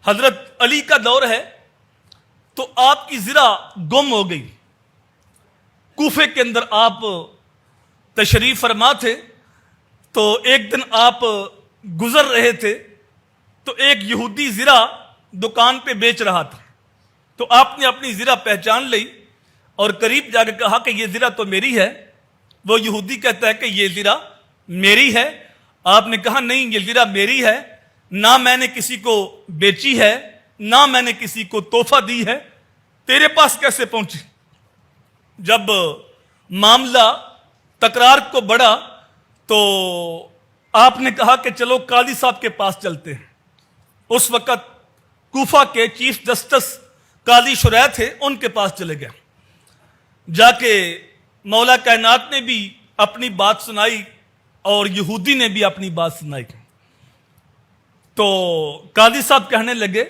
حضرت علی کا دور ہے تو آپ کی زرہ گم ہو گئی. کوفے کے اندر آپ تشریف فرما تھے تو ایک دن آپ گزر رہے تھے تو ایک یہودی زرہ دکان پہ بیچ رہا تھا. تو آپ نے اپنی زرہ پہچان لی اور قریب جا کے کہا کہ یہ زرہ تو میری ہے. وہ یہودی کہتا ہے کہ یہ زرہ میری ہے. آپ نے کہا نہیں، یہ زرہ میری ہے، نہ میں نے کسی کو بیچی ہے، نہ میں نے کسی کو تحفہ دی ہے، تیرے پاس کیسے پہنچی؟ جب معاملہ تکرار کو بڑھا تو آپ نے کہا کہ چلو قاضی صاحب کے پاس چلتے ہیں. اس وقت کوفہ کے چیف جسٹس قاضی شریح تھے، ان کے پاس چلے گئے. جا کے مولا کائنات نے بھی اپنی بات سنائی اور یہودی نے بھی اپنی بات سنائی. تو قاضی صاحب کہنے لگے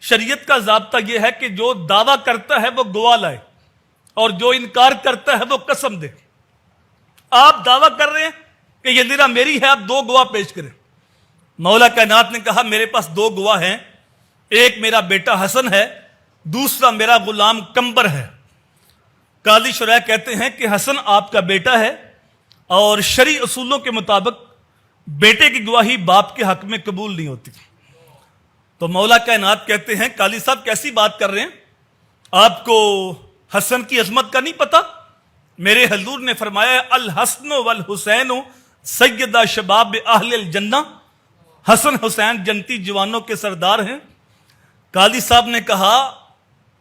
شریعت کا ضابطہ یہ ہے کہ جو دعویٰ کرتا ہے وہ گواہ لائے اور جو انکار کرتا ہے وہ قسم دے. آپ دعویٰ کر رہے ہیں کہ یہ زرہ میری ہے، آپ 2 گواہ پیش کریں. مولا کائنات نے کہا میرے پاس 2 گواہ ہیں، ایک میرا بیٹا حسن ہے، دوسرا میرا غلام کمبر ہے. قاضی شریح کہتے ہیں کہ حسن آپ کا بیٹا ہے اور شرعی اصولوں کے مطابق بیٹے کی گواہی باپ کے حق میں قبول نہیں ہوتی. تو مولا کائنات کہتے ہیں قاضی صاحب کیسی بات کر رہے ہیں، آپ کو حسن کی عظمت کا نہیں پتا؟ میرے حضور نے فرمایا الحسن والحسین سیدہ شباب اہل الجنہ، حسن حسین جنتی جوانوں کے سردار ہیں. قاضی صاحب نے کہا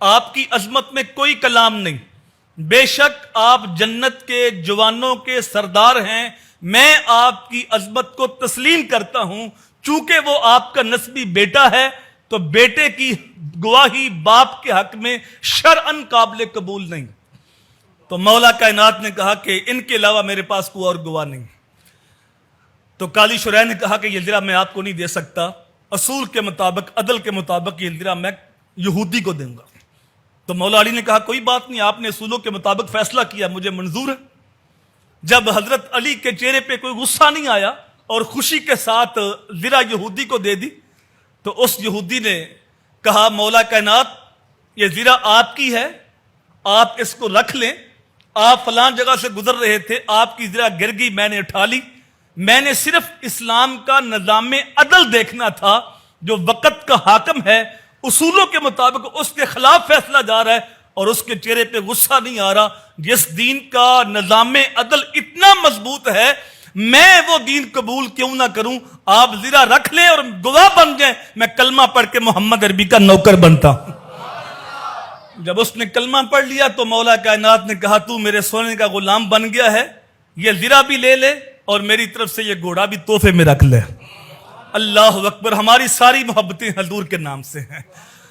آپ کی عظمت میں کوئی کلام نہیں، بے شک آپ جنت کے جوانوں کے سردار ہیں، میں آپ کی عظمت کو تسلیم کرتا ہوں. چونکہ وہ آپ کا نسبی بیٹا ہے تو بیٹے کی گواہی باپ کے حق میں شرعاً قابل قبول نہیں. تو مولا کائنات نے کہا کہ ان کے علاوہ میرے پاس کوئی اور گواہ نہیں. تو قاضی شریح نے کہا کہ یہ زرہ میں آپ کو نہیں دے سکتا، اصول کے مطابق عدل کے مطابق یہ زرہ میں یہودی کو دوں گا. تو مولا علی نے کہا کوئی بات نہیں، آپ نے اصولوں کے مطابق فیصلہ کیا، مجھے منظور ہے. جب حضرت علی کے چہرے پہ کوئی غصہ نہیں آیا اور خوشی کے ساتھ زرہ یہودی کو دے دی تو اس یہودی نے کہا مولا کائنات یہ زرہ آپ کی ہے، آپ اس کو رکھ لیں. آپ فلاں جگہ سے گزر رہے تھے، آپ کی زرہ گر گئی، میں نے اٹھا لی. میں نے صرف اسلام کا نظام عدل دیکھنا تھا، جو وقت کا حاکم ہے اصولوں کے مطابق اس کے خلاف فیصلہ جا رہا ہے اور اس کے چہرے پہ غصہ نہیں آ رہا. جس دین کا نظام عدل اتنا مضبوط ہے میں وہ دین قبول کیوں نہ کروں. آپ زرہ رکھ لیں اور گواہ بن جائیں، میں کلمہ پڑھ کے محمد عربی کا نوکر بنتا. جب اس نے کلمہ پڑھ لیا تو مولا کائنات نے کہا تو میرے سونے کا غلام بن گیا ہے، یہ زرہ بھی لے لے اور میری طرف سے یہ گھوڑا بھی تحفے میں رکھ لے. اللہ اکبر. ہماری ساری محبتیں حضور کے نام سے ہیں.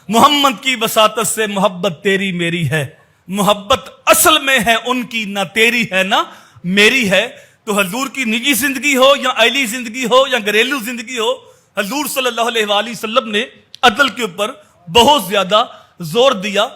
محمد کی وساطت سے محبت تیری میری ہے، محبت اصل میں ہے ان کی، نہ تیری ہے نہ میری ہے. تو حضور کی نجی زندگی ہو یا عائلی زندگی ہو یا گھریلو زندگی ہو، حضور صلی اللہ علیہ وآلہ وسلم نے عدل کے اوپر بہت زیادہ زور دیا.